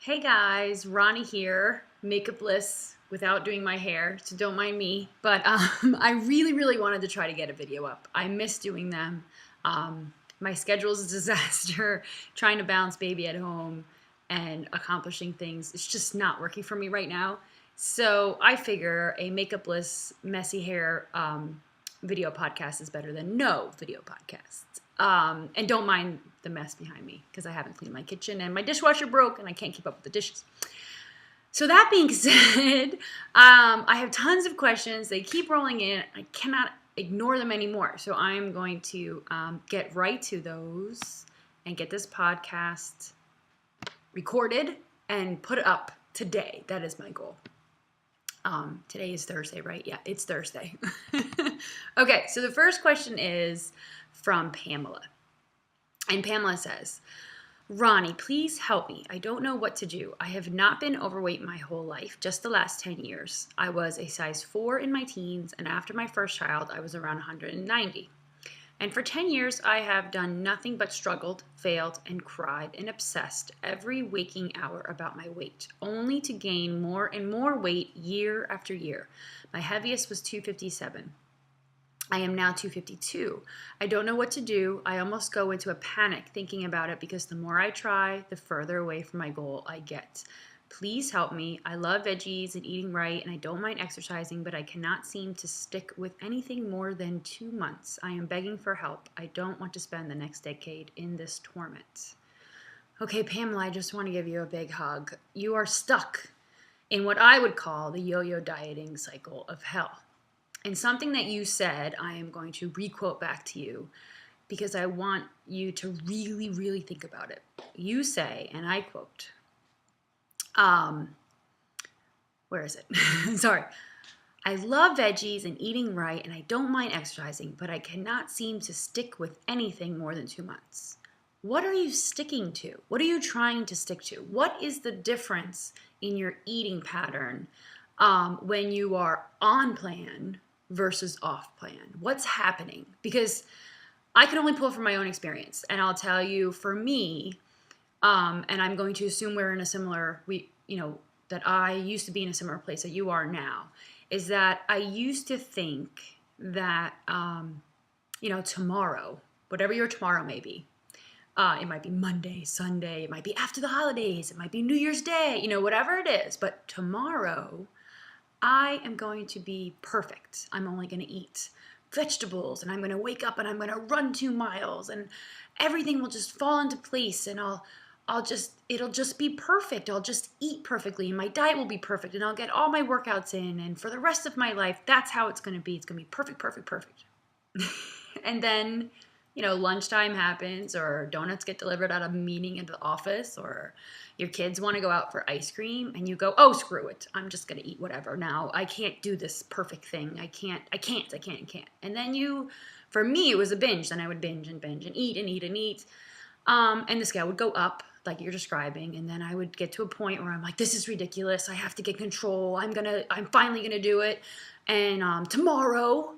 Hey guys, Roni here, makeupless without doing my hair, so don't mind me. But I really wanted to try to get a video up. I miss doing them. My schedule's a disaster, trying to balance baby at home and accomplishing things. It's just not working for me right now. So I figure a makeupless, messy hair video podcast is better than no video podcast. And don't mind the mess behind me because I haven't cleaned my kitchen and my dishwasher broke and I can't keep up with the dishes. So that being said, I have tons of questions. They keep rolling in. I cannot ignore them anymore. So I'm going to get right to those and get this podcast recorded and put it up today. That is my goal. Today is Thursday, right? Yeah, it's Thursday. Okay, so the first question is from Pamela. And Pamela says, Roni, please help me. I don't know what to do. I have not been overweight my whole life, just the last 10 years. I was a size 4 in my teens, and after my first child, I was around 190. And for 10 years, I have done nothing but struggled, failed, and cried and obsessed every waking hour about my weight, only to gain more and more weight year after year. My heaviest was 257. I am now 252. I don't know what to do. I almost go into a panic thinking about it because the more I try, the further away from my goal I get. Please help me. I love veggies and eating right, and I don't mind exercising, but I cannot seem to stick with anything more than 2 months. I am begging for help. I don't want to spend the next decade in this torment. Okay, Pamela, I just want to give you a big hug. You are stuck in what I would call the yo-yo dieting cycle of hell. And something that you said, I am going to requote back to you because I want you to really think about it. You say, and I quote, where is it? Sorry. I love veggies and eating right, and I don't mind exercising, but I cannot seem to stick with anything more than 2 months. What are you sticking to? What are you trying to stick to? What is the difference in your eating pattern when you are on plan versus off plan? What's happening? Because I can only pull from my own experience, and I'll tell you, for me, and I'm going to assume we're in a similar, that I used to be in a similar place that you are now, is that I used to think that, tomorrow, whatever your tomorrow may be, it might be Monday, Sunday, it might be after the holidays, it might be New Year's Day, whatever it is, but tomorrow I am going to be perfect. I'm only going to eat vegetables, and I'm going to wake up and I'm going to run 2 miles, and everything will just fall into place, and it'll just be perfect. I'll just eat perfectly, and my diet will be perfect, and I'll get all my workouts in, and for the rest of my life, that's how it's going to be. It's going to be perfect. And then, lunchtime happens, or donuts get delivered at a meeting into the office, or your kids want to go out for ice cream, and you go, oh, screw it. I'm just going to eat whatever now. I can't do this perfect thing. I can't. And then for me, it was a binge. Then I would binge and eat and eat. And the scale would go up, like you're describing, and then I would get to a point where I'm like, this is ridiculous. I have to get control. I'm finally gonna do it. And tomorrow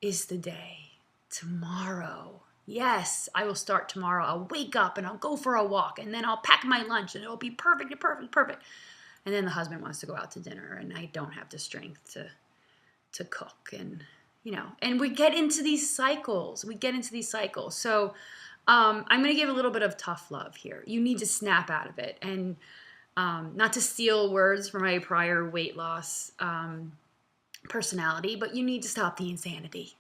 is the day. Tomorrow. Yes, I will start tomorrow. I'll wake up and I'll go for a walk, and then I'll pack my lunch, and it'll be perfect. And then the husband wants to go out to dinner, and I don't have the strength to cook, and and we get into these cycles. So I'm going to give a little bit of tough love here. You need to snap out of it, and not to steal words from my prior weight loss personality, but you need to stop the insanity.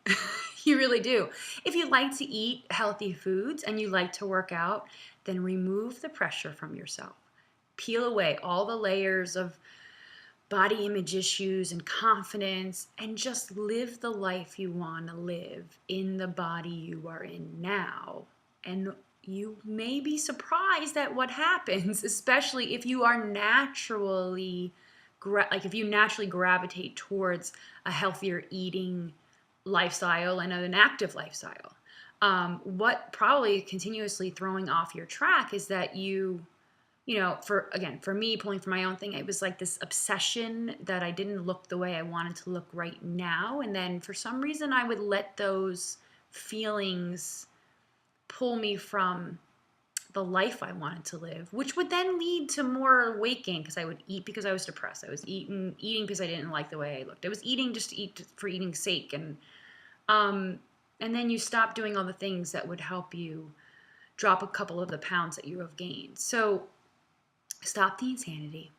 You really do. If you like to eat healthy foods and you like to work out, then remove the pressure from yourself. Peel away all the layers of body image issues and confidence, and just live the life you want to live in the body you are in now. And you may be surprised at what happens, especially if you are naturally gravitate towards a healthier eating lifestyle and an active lifestyle. What probably continuously throwing off your track is that for me, pulling from my own thing, it was like this obsession that I didn't look the way I wanted to look right now. And then for some reason, I would let those feelings pull me from the life I wanted to live, which would then lead to more weight gain because I would eat because I was depressed. I was eating because I didn't like the way I looked. I was eating just to eat for eating's sake. And then you stop doing all the things that would help you drop a couple of the pounds that you have gained. So stop the insanity.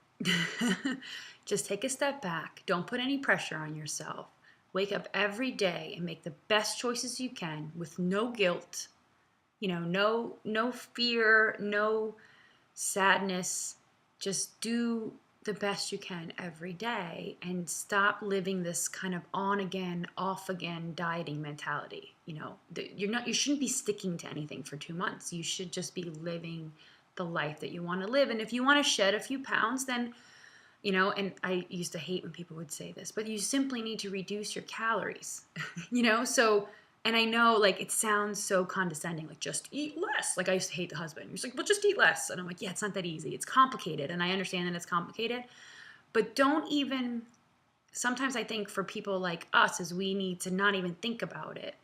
Just take a step back. Don't put any pressure on yourself. Wake up every day and make the best choices you can with no guilt, no fear, no sadness. Just do the best you can every day and stop living this kind of on again, off again dieting mentality. You shouldn't be sticking to anything for 2 months. You should just be living the life that you want to live. And if you want to shed a few pounds, then and I used to hate when people would say this, but you simply need to reduce your calories, so, and I know it sounds so condescending, just eat less. I used to hate the husband. He's like, well, just eat less. And I'm like, yeah, it's not that easy. It's complicated. And I understand that it's complicated, but sometimes I think for people like us is we need to not even think about it.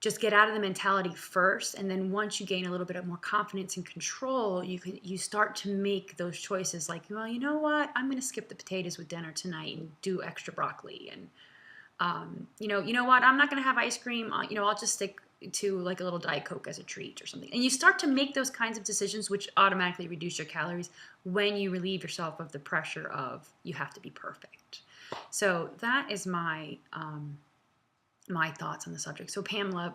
Just get out of the mentality first, and then once you gain a little bit of more confidence and control, you start to make those choices well, you know what, I'm going to skip the potatoes with dinner tonight and do extra broccoli, and you know what, I'm not going to have ice cream, I'll just stick to a little Diet Coke as a treat or something. And you start to make those kinds of decisions which automatically reduce your calories when you relieve yourself of the pressure of you have to be perfect. So that is my thoughts on the subject. So Pamela,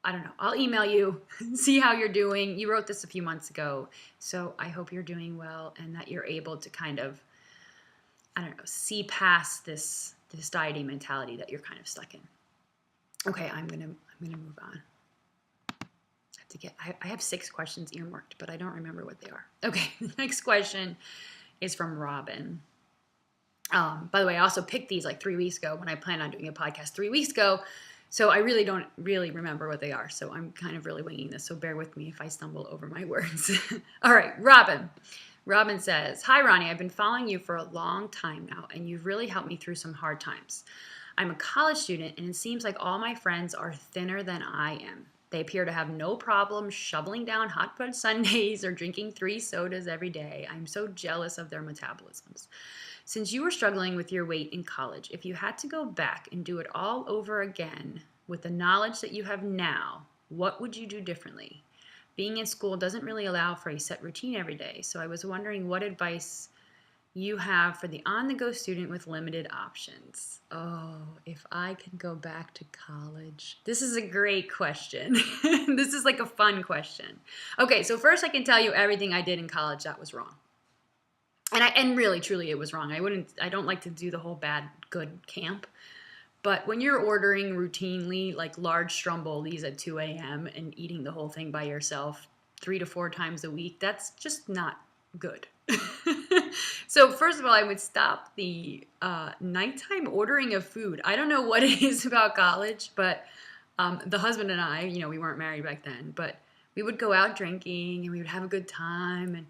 I don't know, I'll email you, see how you're doing. You wrote this a few months ago, so I hope you're doing well and that you're able to kind of, see past this dieting mentality that you're kind of stuck in. Okay, I'm gonna move on. I have 6 questions earmarked, but I don't remember what they are. Okay, the next question is from Robin. By the way, I also picked these 3 weeks ago when I planned on doing a podcast 3 weeks ago. So I really don't remember what they are. So I'm kind of really winging this. So bear with me if I stumble over my words. All right, Robin. Robin says, hi, Roni. I've been following you for a long time now, and you've really helped me through some hard times. I'm a college student, and it seems like all my friends are thinner than I am. They appear to have no problem shoveling down hot fudge sundaes or drinking 3 sodas every day. I'm so jealous of their metabolisms. Since you were struggling with your weight in college, if you had to go back and do it all over again with the knowledge that you have now, what would you do differently? Being in school doesn't really allow for a set routine every day, so I was wondering what advice you have for the on-the-go student with limited options. Oh, if I could go back to college. This is a great question. This is a fun question. Okay, so first I can tell you everything I did in college that was wrong. And really, truly, it was wrong. I don't like to do the whole bad, good camp. But when you're ordering routinely, large strombolis at 2 a.m. and eating the whole thing by yourself 3 to 4 times a week, that's just not good. So first of all, I would stop the nighttime ordering of food. I don't know what it is about college, but the husband and I, we weren't married back then, but we would go out drinking and we would have a good time, and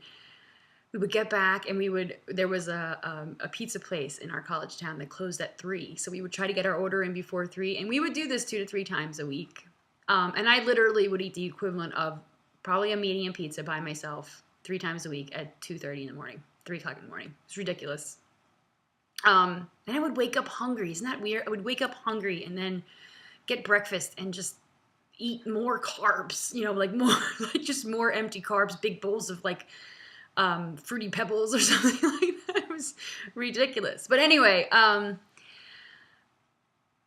we would get back, and there was a pizza place in our college town that closed at 3. So we would try to get our order in before 3, and we would do this 2 to 3 times a week. And I literally would eat the equivalent of probably a medium pizza by myself 3 times a week at 2:30 in the morning, 3 o'clock in the morning. It's ridiculous. And I would wake up hungry. Isn't that weird? I would wake up hungry and then get breakfast and just eat more carbs, just more empty carbs, big bowls of Fruity Pebbles or something like that. It was ridiculous. But anyway,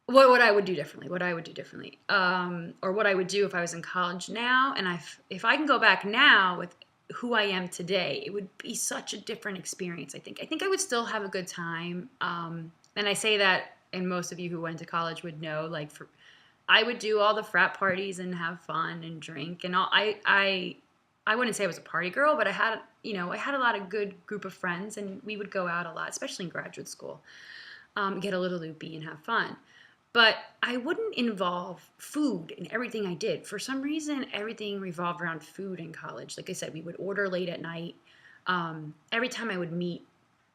what I would do differently, or what I would do if I was in college now, and if I can go back now with who I am today, it would be such a different experience. I think I would still have a good time. And I say that, and most of you who went to college would know, I would do all the frat parties and have fun and drink and all. I wouldn't say I was a party girl, but I had a lot of good group of friends, and we would go out a lot, especially in graduate school, get a little loopy and have fun. But I wouldn't involve food in everything I did. For some reason, everything revolved around food in college. Like I said, we would order late at night. Every time I would meet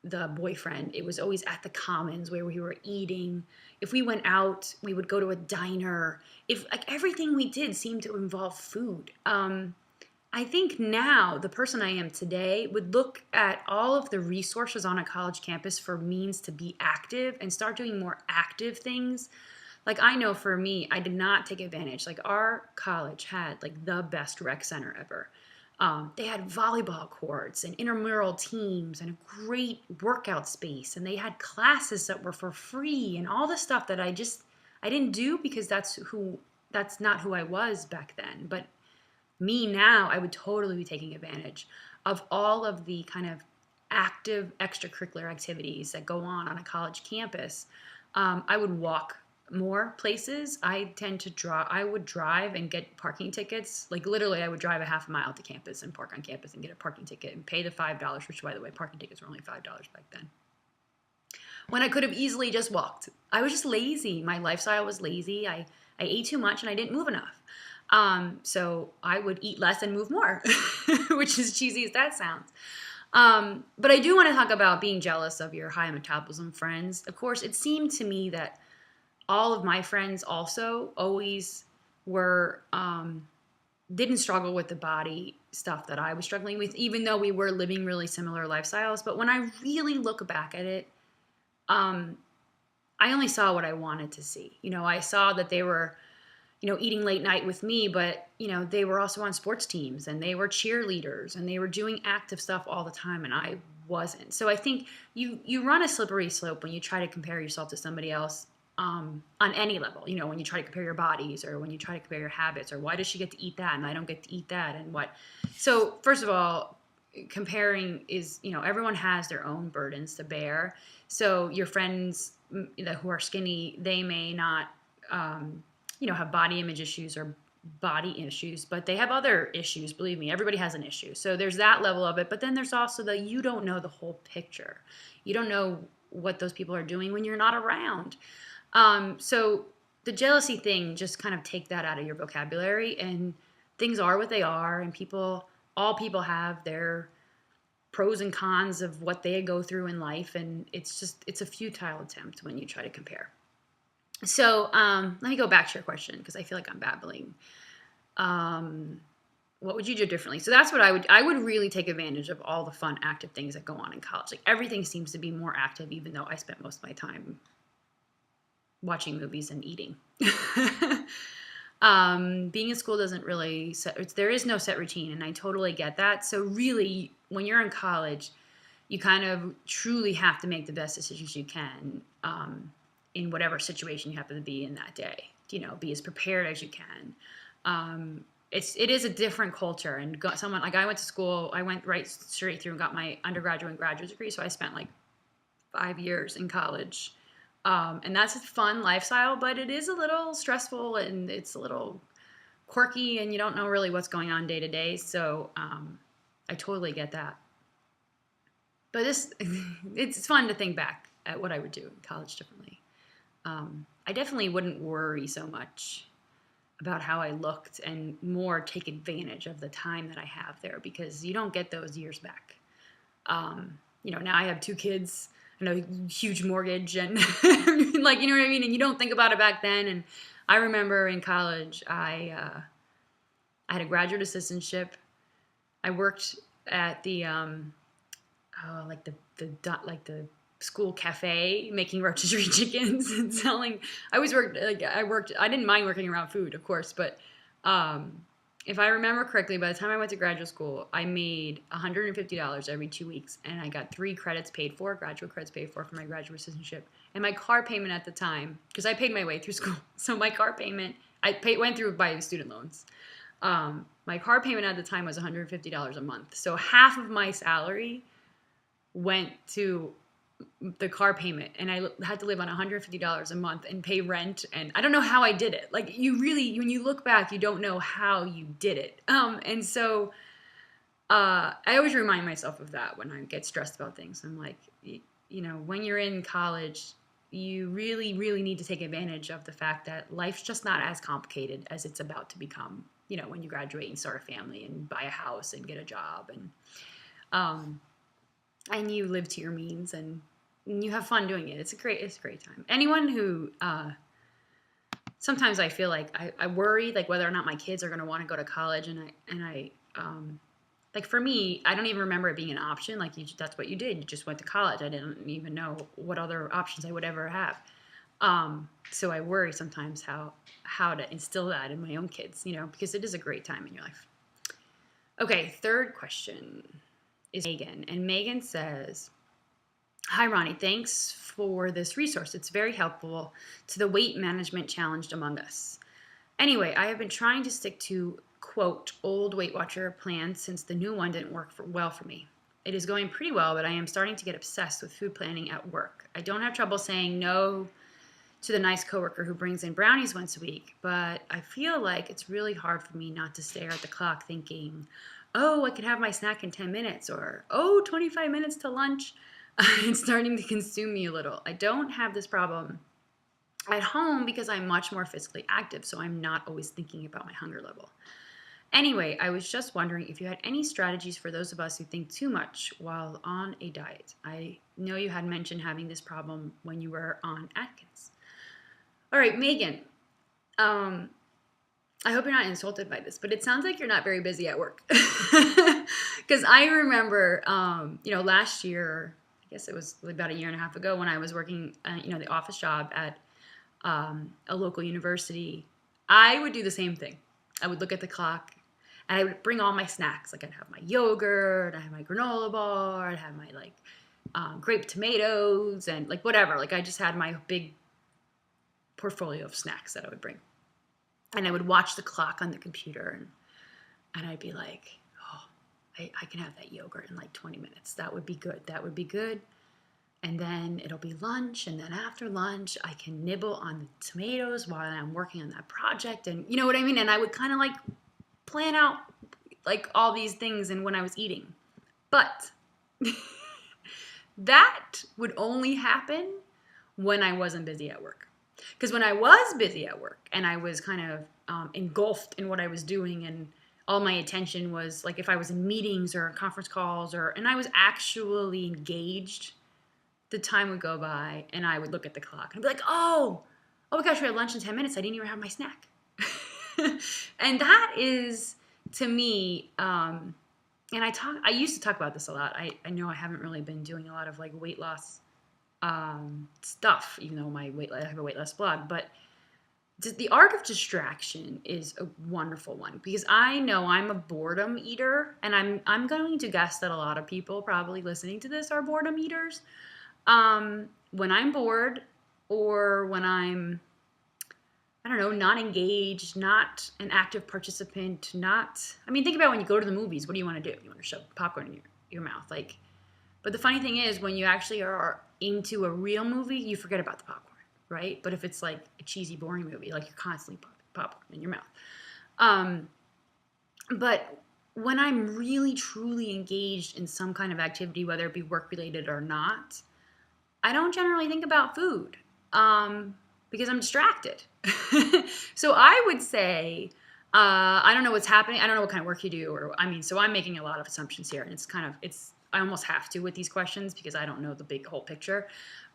the boyfriend, it was always at the Commons where we were eating. If we went out, we would go to a diner. If like everything we did seemed to involve food. I think now the person I am today would look at all of the resources on a college campus for means to be active and start doing more active things. Like I know for me, I did not take advantage. Like our college had like the best rec center ever. They had volleyball courts and intramural teams and a great workout space. And they had classes that were for free and all the stuff that I didn't do because that's not who I was back then. But me now, I would totally be taking advantage of all of the kind of active extracurricular activities that go on a college campus. I would walk more places. I would drive and get parking tickets. Like literally I would drive a half a mile to campus and park on campus and get a parking ticket and pay the $5, which by the way, parking tickets were only $5 back then. When I could have easily just walked. I was just lazy. My lifestyle was lazy. I ate too much and I didn't move enough. So I would eat less and move more, which is cheesy as that sounds. But I do want to talk about being jealous of your high metabolism friends. Of course, it seemed to me that all of my friends also always were, didn't struggle with the body stuff that I was struggling with, even though we were living really similar lifestyles. But when I really look back at it, I only saw what I wanted to see. I saw that they were, eating late night with me, but, they were also on sports teams and they were cheerleaders and they were doing active stuff all the time. And I wasn't. So I think you run a slippery slope when you try to compare yourself to somebody else. On any level, when you try to compare your bodies or when you try to compare your habits or why does she get to eat that and I don't get to eat that and what. So first of all, comparing is, everyone has their own burdens to bear. So your friends who are skinny, they may not, have body image issues or body issues, but they have other issues. Believe me, everybody has an issue. So there's that level of it. But then there's also that you don't know the whole picture. You don't know what those people are doing when you're not around. So the jealousy thing, just kind of take that out of your vocabulary, and things are what they are, and all people have their pros and cons of what they go through in life, and it's a futile attempt when you try to compare. So let me go back to your question because I feel like I'm babbling. What would you do differently? So that's what I would really take advantage of all the fun, active things that go on in college. Like everything seems to be more active, even though I spent most of my time watching movies and eating. Being in school doesn't really there is no set routine, and I totally get that. So really, when you're in college, you kind of truly have to make the best decisions you can in whatever situation you happen to be in that day. Be as prepared as you can. It is a different culture, and someone like I went to school, I went right straight through and got my undergraduate and graduate degree. So I spent like 5 years in college. And that's a fun lifestyle, but it is a little stressful and it's a little quirky and you don't know really what's going on day to day. So I totally get that. But it's fun to think back at what I would do in college differently. I definitely wouldn't worry so much about how I looked and more take advantage of the time that I have there because you don't get those years back. Now I have 2 kids. And a huge mortgage and like, you know what I mean? And you don't think about it back then. And I remember in college, I had a graduate assistantship. I worked at the school cafe making rotisserie chickens and selling. I didn't mind working around food, of course, but if I remember correctly, by the time I went to graduate school, I made $150 every 2 weeks, and I got 3 credits paid for, graduate credits paid for my graduate assistantship. And my car payment at the time, because I paid my way through school, so my car payment, went through by student loans. My car payment at the time was $150 a month. So half of my salary went to the car payment, and I had to live on $150 a month and pay rent, and I don't know how I did it. Like you really, when you look back, you don't know how you did it. And so I always remind myself of that when I get stressed about things. I'm like, when you're in college, you really, really need to take advantage of the fact that life's just not as complicated as it's about to become, when you graduate and start a family and buy a house and get a job. And and you live to your means and you have fun doing it. It's a great time. Anyone who sometimes I feel like I worry like whether or not my kids are going to want to go to college, and I like for me, I don't even remember it being an option. Like that's what you did. You just went to college. I didn't even know what other options I would ever have. So I worry sometimes how to instill that in my own kids, because it is a great time in your life. Okay, third question is Megan, and Megan says, "Hi Roni, thanks for this resource. It's very helpful to the weight management challenged among us. Anyway, I have been trying to stick to, quote, old Weight Watcher plans since the new one didn't work well for me. It is going pretty well, but I am starting to get obsessed with food planning at work. I don't have trouble saying no to the nice coworker who brings in brownies once a week, but I feel like it's really hard for me not to stare at the clock thinking, oh, I can have my snack in 10 minutes, or, oh, 25 minutes to lunch. It's starting to consume me a little. I don't have this problem at home because I'm much more physically active, so I'm not always thinking about my hunger level. Anyway, I was just wondering if you had any strategies for those of us who think too much while on a diet. I know you had mentioned having this problem when you were on Atkins." All right, Megan, I hope you're not insulted by this, but it sounds like you're not very busy at work. Because I remember, last year, I guess it was about a year and a half ago, when I was working, the office job at a local university, I would do the same thing. I would look at the clock, and I would bring all my snacks. Like I'd have my yogurt, I'd have my granola bar, I'd have my grape tomatoes, and like whatever. Like I just had my big portfolio of snacks that I would bring. And I would watch the clock on the computer, and I'd be like, oh, I can have that yogurt in like 20 minutes. That would be good. That would be good. And then it'll be lunch. And then after lunch, I can nibble on the tomatoes while I'm working on that project. And you know what I mean? And I would kind of like plan out like all these things and when I was eating. But that would only happen when I wasn't busy at work. Because when I was busy at work and I was kind of engulfed in what I was doing, and all my attention was like if I was in meetings or conference calls and I was actually engaged, the time would go by and I would look at the clock and I'd be like, oh my gosh, we had lunch in 10 minutes. I didn't even have my snack. And that is, to me, and I used to talk about this a lot. I know I haven't really been doing a lot of like weight loss stuff, even though I have a weight loss blog, but the art of distraction is a wonderful one, because I know I'm a boredom eater, and I'm going to guess that a lot of people probably listening to this are boredom eaters. When I'm bored, or when I'm, I don't know, not engaged, not an active participant, think about when you go to the movies, what do you want to do? You want to shove popcorn in your mouth, like. But the funny thing is, when you actually are into a real movie, you forget about the popcorn, right? But if it's like a cheesy, boring movie, like you're constantly popcorn in your mouth. But when I'm really, truly engaged in some kind of activity, whether it be work-related or not, I don't generally think about food because I'm distracted. So I would say, I don't know what's happening. I don't know what kind of work you do, so I'm making a lot of assumptions here, and I almost have to with these questions because I don't know the whole picture.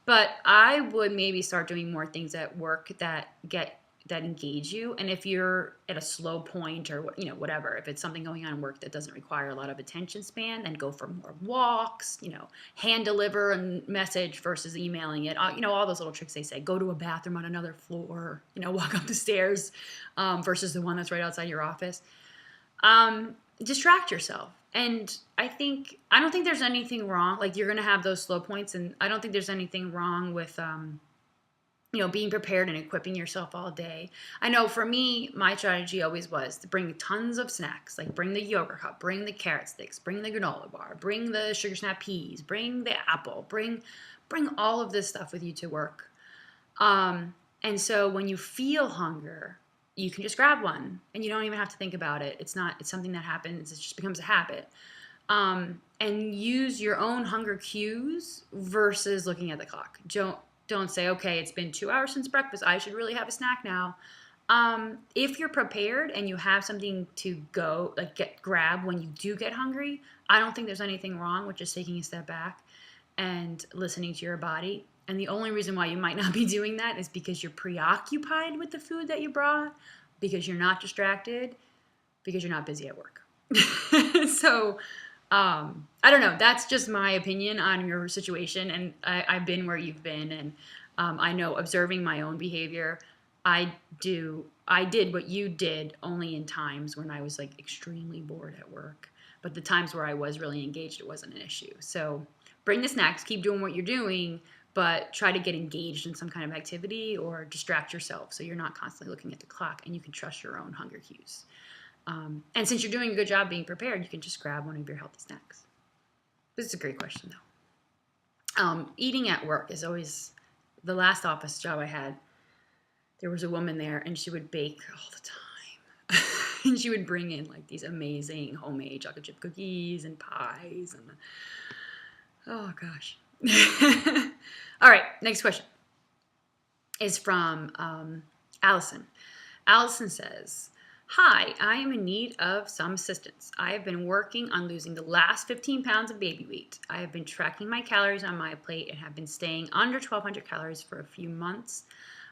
But I would maybe start doing more things at work that engage you. And if you're at a slow point or whatever, if it's something going on in work that doesn't require a lot of attention span, then go for more walks, hand deliver a message versus emailing it. All those little tricks they say. Go to a bathroom on another floor, walk up the stairs versus the one that's right outside your office. Distract yourself. And I don't think there's anything wrong. Like, you're going to have those slow points, and I don't think there's anything wrong with, being prepared and equipping yourself all day. I know for me, my strategy always was to bring tons of snacks. Like, bring the yogurt cup, bring the carrot sticks, bring the granola bar, bring the sugar snap peas, bring the apple, bring all of this stuff with you to work. And so when you feel hunger, you can just grab one, and you don't even have to think about it. It's something that happens. It just becomes a habit. And use your own hunger cues versus looking at the clock. Don't say, okay, it's been 2 hours since breakfast. I should really have a snack now. If you're prepared and you have something to go, like grab when you do get hungry, I don't think there's anything wrong with just taking a step back and listening to your body. And the only reason why you might not be doing that is because you're preoccupied with the food that you brought, because you're not distracted, because you're not busy at work. So, I don't know. That's just my opinion on your situation. And I've been where you've been. And I know, observing my own behavior, I did what you did only in times when I was like extremely bored at work. But the times where I was really engaged, it wasn't an issue. So bring the snacks, keep doing what you're doing, but try to get engaged in some kind of activity or distract yourself so you're not constantly looking at the clock and you can trust your own hunger cues. And since you're doing a good job being prepared, you can just grab one of your healthy snacks. This is a great question, though. Eating at work is always the last office job I had. There was a woman there, and she would bake all the time. And she would bring in like these amazing homemade chocolate chip cookies and pies. And oh, gosh. All right, next question is from Allison. Allison says, "Hi, I am in need of some assistance. I have been working on losing the last 15 pounds of baby weight. I have been tracking my calories on my plate and have been staying under 1,200 calories for a few months.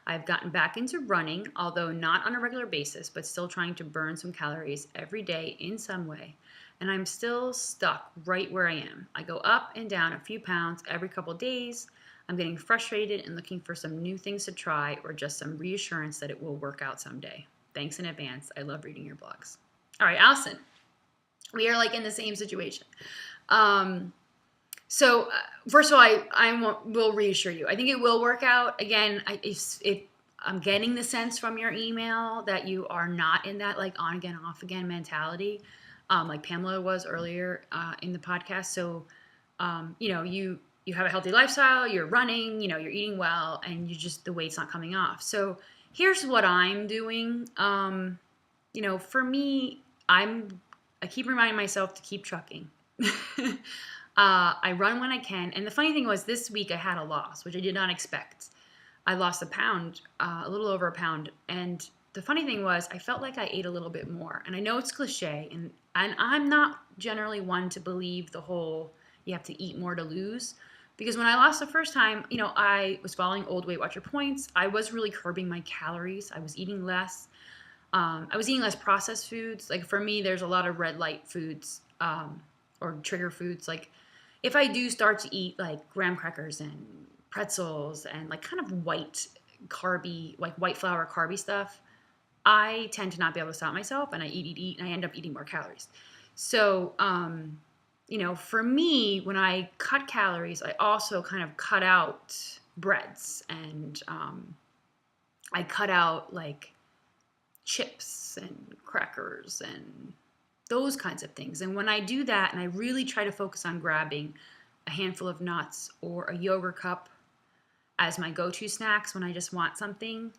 I've gotten back into running, although not on a regular basis, but still trying to burn some calories every day in some way. And I'm still stuck right where I am. I go up and down a few pounds every couple days. I'm getting frustrated and looking for some new things to try or just some reassurance that it will work out someday. Thanks in advance. I love reading your blogs." All right, Allison, we are like in the same situation. So first of all, I will reassure you. I think it will work out. Again, if I'm getting the sense from your email that you are not in that like on again, off again mentality, like Pamela was earlier in the podcast. So, you have a healthy lifestyle, you're running, you're eating well, and the weight's not coming off. So here's what I'm doing. For me, I keep reminding myself to keep trucking. I run when I can. And the funny thing was this week I had a loss, which I did not expect. I lost a pound, a little over a pound. And the funny thing was I felt like I ate a little bit more. And I know it's cliche, and I'm not generally one to believe the whole you have to eat more to lose. Because when I lost the first time, I was following old Weight Watcher points. I was really curbing my calories. I was eating less. I was eating less processed foods. Like for me, there's a lot of red light foods or trigger foods. Like if I do start to eat like graham crackers and pretzels and like kind of white carby, like white flour carby stuff, I tend to not be able to stop myself, and I eat, and I end up eating more calories. So, for me, when I cut calories, I also kind of cut out breads, and I cut out like chips and crackers and those kinds of things. And when I do that, and I really try to focus on grabbing a handful of nuts or a yogurt cup as my go-to snacks when I just want something,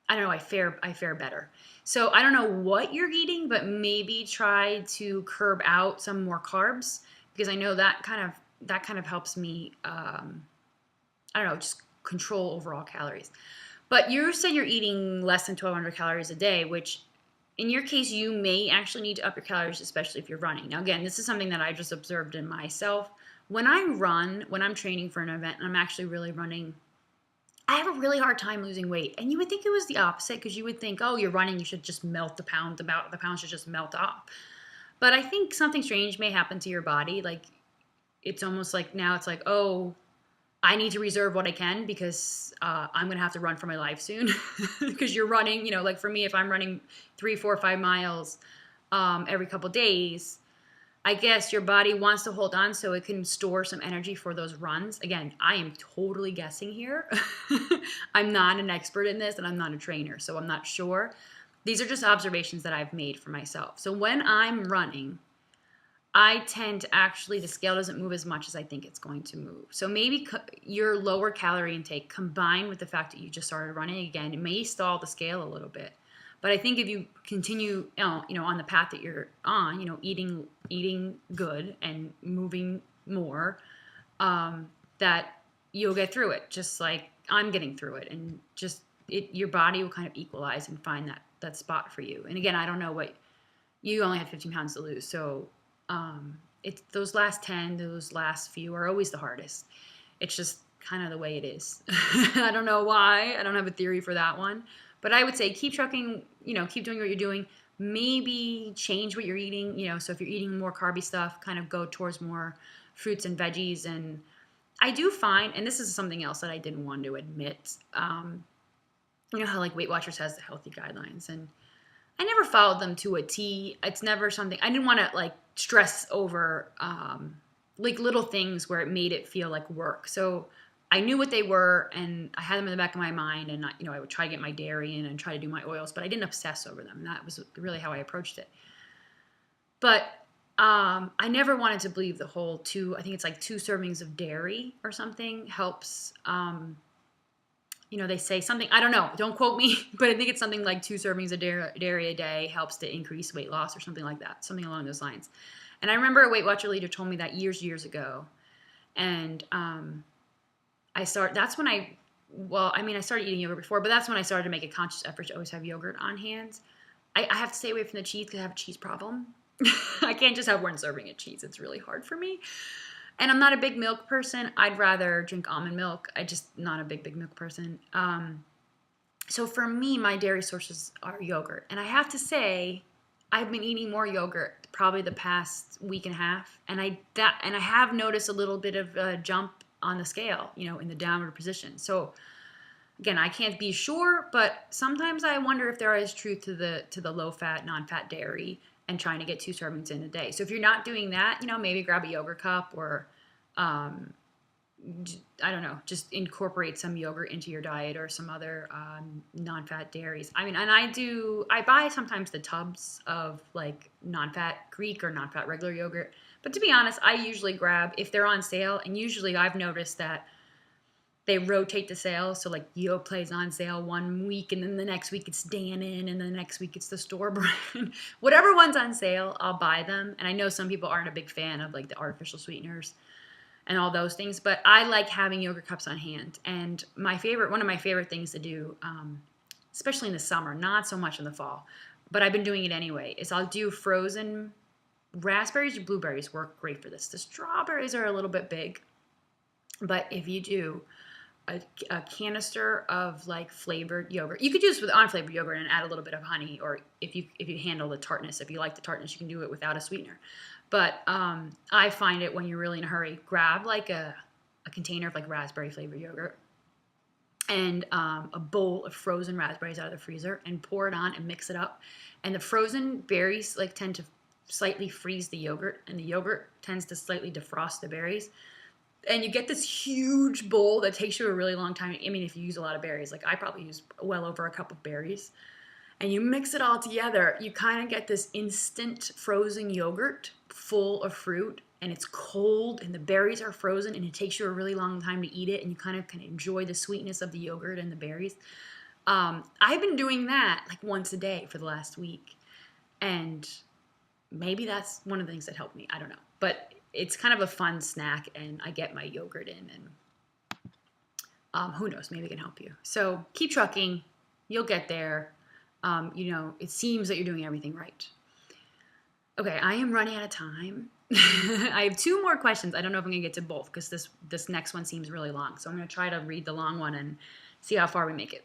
I don't know, I fare better. So I don't know what you're eating, but maybe try to curb out some more carbs, because I know that kind of helps me, just control overall calories. But you said you're eating less than 1,200 calories a day, which in your case, you may actually need to up your calories, especially if you're running. Now, again, this is something that I just observed in myself. When I'm training for an event and I'm actually really running, I have a really hard time losing weight. And you would think it was the opposite, because you would think, oh, you're running, you should just melt the pound should just melt off. But I think something strange may happen to your body. Like it's almost like now it's like, oh, I need to reserve what I can, because I'm going to have to run for my life soon. Because you're running, like for me, if I'm running 3, 4, 5 miles every couple days, I guess your body wants to hold on so it can store some energy for those runs. Again, I am totally guessing here. I'm not an expert in this, and I'm not a trainer, so I'm not sure. These are just observations that I've made for myself. So when I'm running, I tend to the scale doesn't move as much as I think it's going to move. So maybe your lower calorie intake combined with the fact that you just started running again, it may stall the scale a little bit. But I think if you continue, on the path that you're on, eating good and moving more, that you'll get through it, just like I'm getting through it. And just, your body will kind of equalize and find that spot for you. And again, I don't know what you only had 15 pounds to lose, so it's those last 10, those last few are always the hardest. It's just kind of the way it is. I don't know why. I don't have a theory for that one, but I would say keep trucking. Keep doing what you're doing. Maybe change what you're eating. So if you're eating more carby stuff, kind of go towards more fruits and veggies. And I do find, and this is something else that I didn't want to admit. How like Weight Watchers has the healthy guidelines, and I never followed them to a T. It's never something I didn't want to like stress over, like little things where it made it feel like work. So I knew what they were, and I had them in the back of my mind, and I would try to get my dairy in and try to do my oils, but I didn't obsess over them. That was really how I approached it. But I never wanted to believe the whole I think it's like 2 servings of dairy or something helps. They say something, I don't know, don't quote me, but I think it's something like 2 servings of dairy a day helps to increase weight loss or something like that, something along those lines. And I remember a Weight Watcher leader told me that years ago. And I started eating yogurt before, but that's when I started to make a conscious effort to always have yogurt on hand. I have to stay away from the cheese because I have a cheese problem. I can't just have 1 serving of cheese. It's really hard for me. And I'm not a big milk person. I'd rather drink almond milk. I'm just not a big milk person. So for me, my dairy sources are yogurt. And I have to say, I've been eating more yogurt probably the past week and a half. And I have noticed a little bit of a jump on the scale, in the downward position. So again, I can't be sure, but sometimes I wonder if there is truth to the low-fat, non-fat dairy and trying to get 2 servings in a day. So if you're not doing that, maybe grab a yogurt cup or, I don't know, just incorporate some yogurt into your diet or some other non-fat dairies. And I buy sometimes the tubs of like non-fat Greek or non-fat regular yogurt. But to be honest, I usually grab, if they're on sale, and usually I've noticed that they rotate the sale. So like Yoplait is on sale 1 week, and then the next week it's Dannon, and then the next week it's the store brand. Whatever one's on sale, I'll buy them. And I know some people aren't a big fan of like the artificial sweeteners and all those things, but I like having yogurt cups on hand. And one of my favorite things to do, especially in the summer, not so much in the fall, but I've been doing it anyway, is I'll do frozen raspberries or blueberries work great for this. The strawberries are a little bit big, but if you do a canister of like flavored yogurt, you could use with unflavored yogurt and add a little bit of honey, or if you handle the tartness, if you like the tartness, you can do it without a sweetener. But I find it when you're really in a hurry, grab like a container of like raspberry flavored yogurt and a bowl of frozen raspberries out of the freezer and pour it on and mix it up. And the frozen berries like tend to slightly freeze the yogurt, and the yogurt tends to slightly defrost the berries. And you get this huge bowl that takes you a really long time. If you use a lot of berries, like I probably use well over a cup of berries, and you mix it all together, you kind of get this instant frozen yogurt full of fruit, and it's cold, and the berries are frozen, and it takes you a really long time to eat it, and you kind of can enjoy the sweetness of the yogurt and the berries. I've been doing that like once a day for the last week, and maybe that's one of the things that helped me. I don't know, but it's kind of a fun snack, and I get my yogurt in, and who knows, maybe it can help you. So keep trucking. You'll get there. It seems that you're doing everything right. Okay, I am running out of time. I have 2 more questions. I don't know if I'm going to get to both because this next one seems really long. So I'm going to try to read the long one and see how far we make it.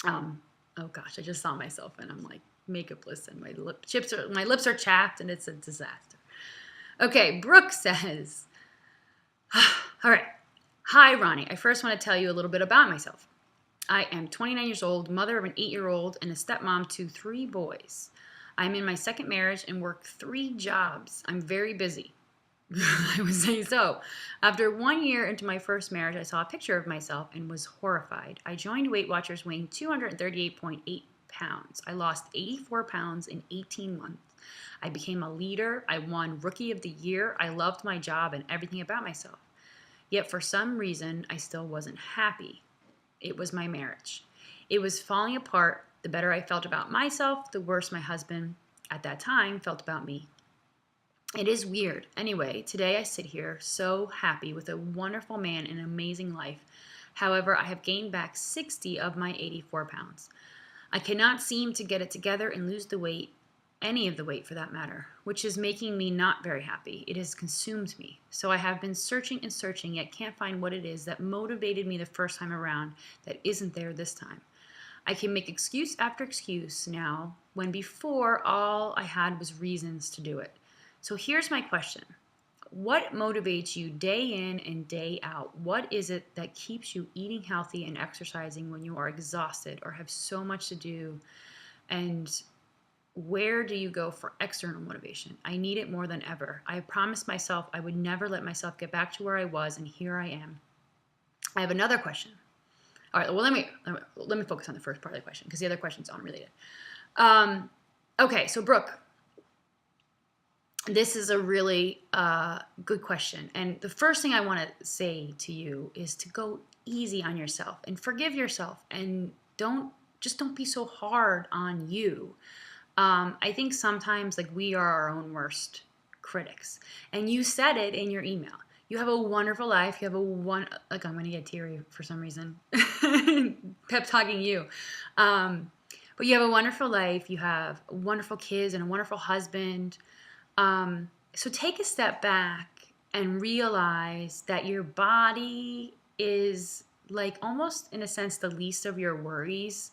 Oh gosh, I just saw myself and I'm like makeupless, and my lips are chapped, and it's a disaster. Okay, Brooke says, all right. Hi, Roni. I first want to tell you a little bit about myself. I am 29 years old, mother of an 8-year-old, and a stepmom to 3 boys. I'm in my 2nd marriage and work 3 jobs. I'm very busy. I would say so. After 1 year into my first marriage, I saw a picture of myself and was horrified. I joined Weight Watchers weighing 238.8 pounds. I lost 84 pounds in 18 months. I became a leader. I won Rookie of the Year. I loved my job and everything about myself. Yet for some reason, I still wasn't happy. It was my marriage. It was falling apart. The better I felt about myself, the worse my husband at that time felt about me. It is weird. Anyway, today I sit here so happy with a wonderful man and an amazing life. However, I have gained back 60 of my 84 pounds. I cannot seem to get it together and lose the weight, any of the weight for that matter, which is making me not very happy. It has consumed me. So I have been searching and searching, yet can't find what it is that motivated me the first time around that isn't there this time. I can make excuse after excuse now, when before all I had was reasons to do it. So here's my question. What motivates you day in and day out? What is it that keeps you eating healthy and exercising when you are exhausted or have so much to do? And where do you go for external motivation? I need it more than ever. I promised myself I would never let myself get back to where I was, and here I am. I have another question. All right, well, let me focus on the first part of the question because the other question's unrelated. Okay, so Brooke, this is a really good question. And the first thing I want to say to you is to go easy on yourself and forgive yourself, and don't be so hard on you. I think sometimes like we are our own worst critics. And you said it in your email. You have a wonderful life. You have I'm going to get teary for some reason. Pep talking you. But you have a wonderful life. You have wonderful kids and a wonderful husband. So take a step back and realize that your body is like almost in a sense the least of your worries.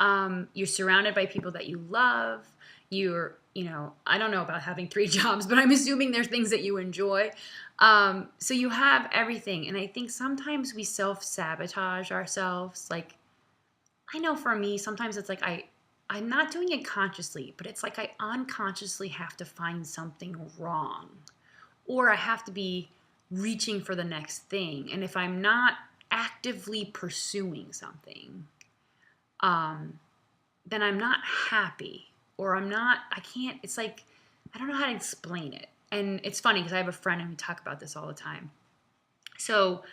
You're surrounded by people that you love. I don't know about having 3 jobs, but I'm assuming there's things that you enjoy. So you have everything. And I think sometimes we self-sabotage ourselves. Like, I know for me, sometimes it's like I'm not doing it consciously, but it's like I unconsciously have to find something wrong, or I have to be reaching for the next thing. And if I'm not actively pursuing something, then I'm not happy, or it's like, I don't know how to explain it. And it's funny because I have a friend and we talk about this all the time. So,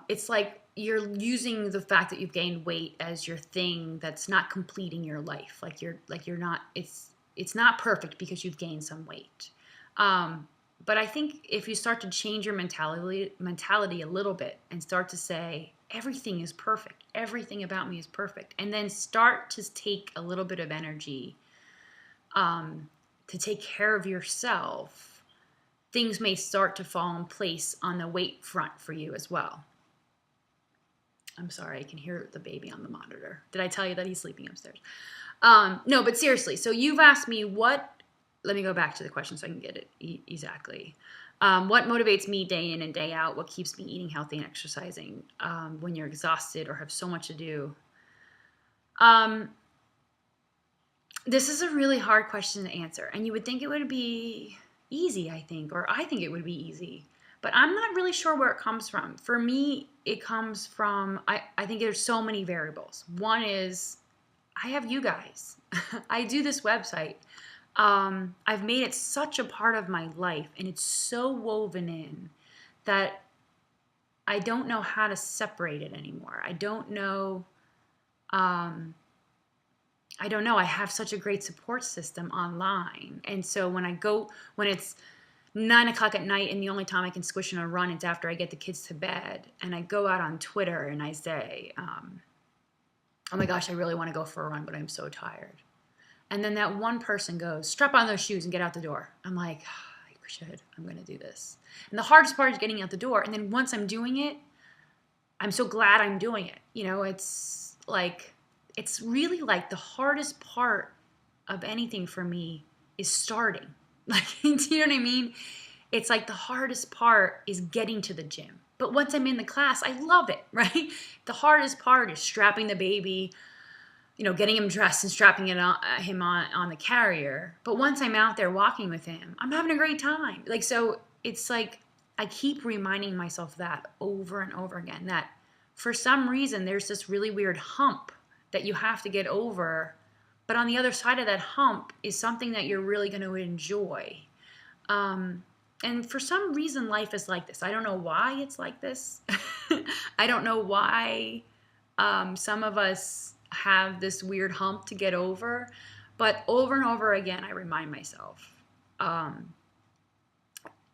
it's like you're using the fact that you've gained weight as your thing that's not completing your life. You're not, it's not perfect because you've gained some weight. But I think if you start to change your mentality a little bit and start to say, everything is perfect, everything about me is perfect, and then start to take a little bit of energy to take care of yourself, things may start to fall in place on the weight front for you as well. I'm sorry, I can hear the baby on the monitor. Did I tell you that he's sleeping upstairs? No, but seriously, so you've asked me let me go back to the question so I can get it exactly. What motivates me day in and day out? What keeps me eating healthy and exercising when you're exhausted or have so much to do? This is a really hard question to answer, and you would think it would be easy, I think it would be easy, but I'm not really sure where it comes from. For me, it comes from, I think there's so many variables. One is, I have you guys. I do this website. I've made it such a part of my life, and it's so woven in that I don't know how to separate it anymore. I don't know. I have such a great support system online. And so when it's 9 o'clock at night and the only time I can squish in a run is after I get the kids to bed, and I go out on Twitter and I say, oh my gosh, I really want to go for a run, but I'm so tired. And then that one person goes, strap on those shoes and get out the door. I'm like, I'm going to do this. And the hardest part is getting out the door. And then once I'm doing it, I'm so glad I'm doing it. It's really like the hardest part of anything for me is starting. Do you know what I mean? It's like the hardest part is getting to the gym. But once I'm in the class, I love it, right? The hardest part is strapping the baby, getting him dressed and strapping him on the carrier. But once I'm out there walking with him, I'm having a great time. So it's like I keep reminding myself that over and over again, that for some reason there's this really weird hump that you have to get over. But on the other side of that hump is something that you're really going to enjoy. And for some reason, life is like this. I don't know why it's like this. I don't know why some of us have this weird hump to get over. But over and over again, I remind myself,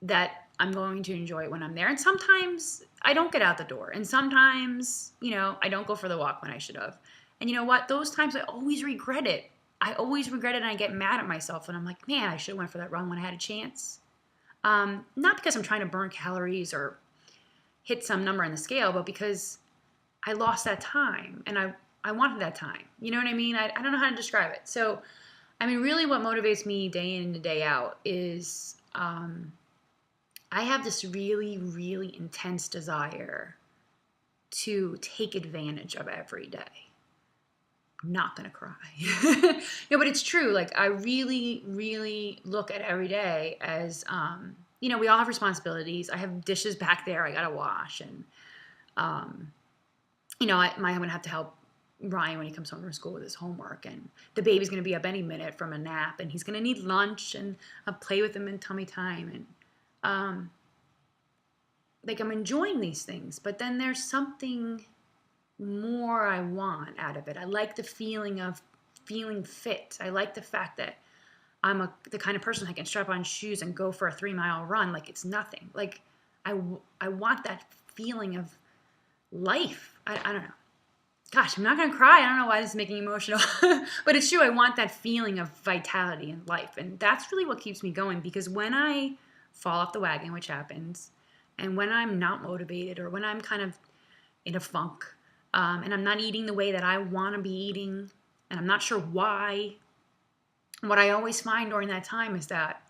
that I'm going to enjoy it when I'm there. And sometimes I don't get out the door. And sometimes, I don't go for the walk when I should have. And you know what? Those times I always regret it. I always regret it, and I get mad at myself. And I'm like, man, I should have went for that run when I had a chance. Not because I'm trying to burn calories or hit some number on the scale, but because I lost that time, and I wanted that time. You know what I mean? I don't know how to describe it. So, I mean, really what motivates me day in and day out is I have this really, really intense desire to take advantage of every day. I'm not going to cry. No, but it's true. Like, I really, really look at every day as, we all have responsibilities. I have dishes back there I got to wash. And, I'm going to have to help Ryan when he comes home from school with his homework. And the baby's going to be up any minute from a nap. And he's going to need lunch. And I'll play with him in tummy time. And, I'm enjoying these things. But then there's something more I want out of it. I like the feeling of feeling fit. I like the fact that I'm the kind of person that can strap on shoes and go for a 3-mile run like it's nothing. Like I want that feeling of life. I don't know. Gosh, I'm not going to cry. I don't know why this is making me emotional. But it's true. I want that feeling of vitality in life. And that's really what keeps me going, because when I fall off the wagon, which happens, and when I'm not motivated, or when I'm kind of in a funk, and I'm not eating the way that I want to be eating, and I'm not sure why, what I always find during that time is that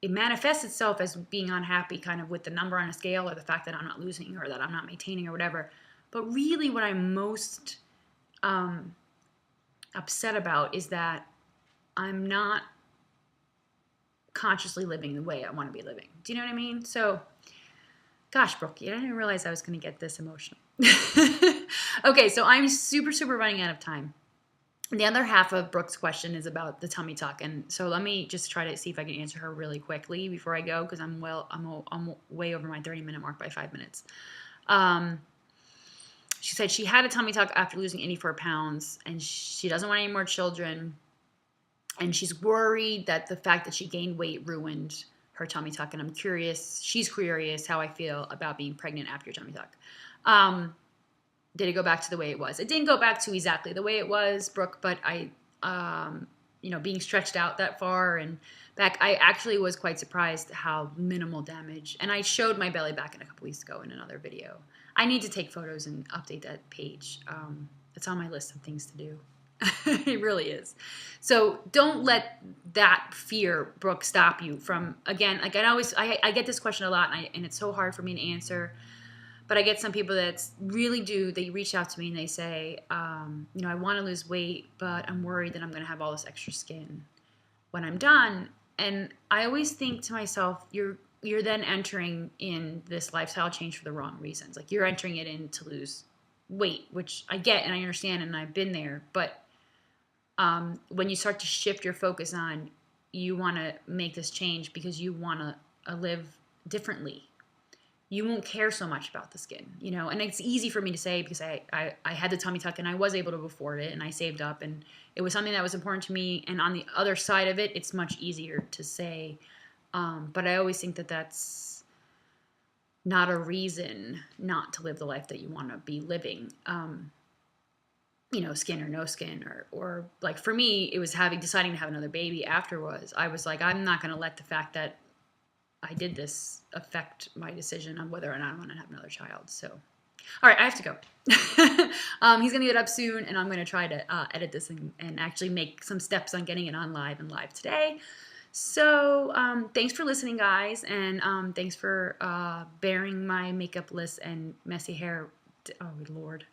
it manifests itself as being unhappy kind of with the number on a scale, or the fact that I'm not losing, or that I'm not maintaining, or whatever. But really what I'm most upset about is that I'm not consciously living the way I want to be living. Do you know what I mean? So, gosh, Brooke, I didn't realize I was going to get this emotional. Okay, so I'm super, super running out of time. The other half of Brooke's question is about the tummy tuck, and so let me just try to see if I can answer her really quickly before I go, because I'm way over my 30-minute mark by 5 minutes. She said she had a tummy tuck after losing 84 pounds, and she doesn't want any more children, and she's worried that the fact that she gained weight ruined her tummy tuck, and she's curious how I feel about being pregnant after your tummy tuck. Did it go back to the way it was? It didn't go back to exactly the way it was, Brooke, but being stretched out that far and back, I actually was quite surprised how minimal damage. And I showed my belly back in a couple weeks ago in another video. I need to take photos and update that page. It's on my list of things to do. It really is. So don't let that fear, Brooke, stop you from, again, like I get this question a lot, and it's so hard for me to answer. But I get some people that really do, they reach out to me and they say, I want to lose weight, but I'm worried that I'm going to have all this extra skin when I'm done. And I always think to myself, you're then entering in this lifestyle change for the wrong reasons. Like, you're entering it in to lose weight, which I get and I understand and I've been there. But when you start to shift your focus on, you want to make this change because you want to live differently, you won't care so much about the skin, and it's easy for me to say because I had the tummy tuck and I was able to afford it and I saved up and it was something that was important to me. And on the other side of it, it's much easier to say. But I always think that that's not a reason not to live the life that you want to be living. Skin or no skin, or like for me, it was deciding to have another baby afterwards. I was like, I'm not going to let the fact that I did this affect my decision on whether or not I want to have another child. So, all right, I have to go. He's going to get up soon, and I'm going to try to edit this and actually make some steps on getting it on live today. So thanks for listening, guys, and thanks for bearing my makeup list and messy hair. Oh, Lord.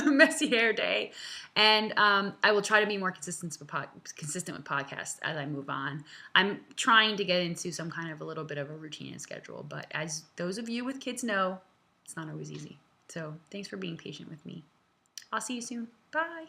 Messy hair day. And I will try to be more consistent with podcasts as I move on. I'm trying to get into some kind of a little bit of a routine and schedule, but as those of you with kids know, it's not always easy. So thanks for being patient with me. I'll see you soon. Bye.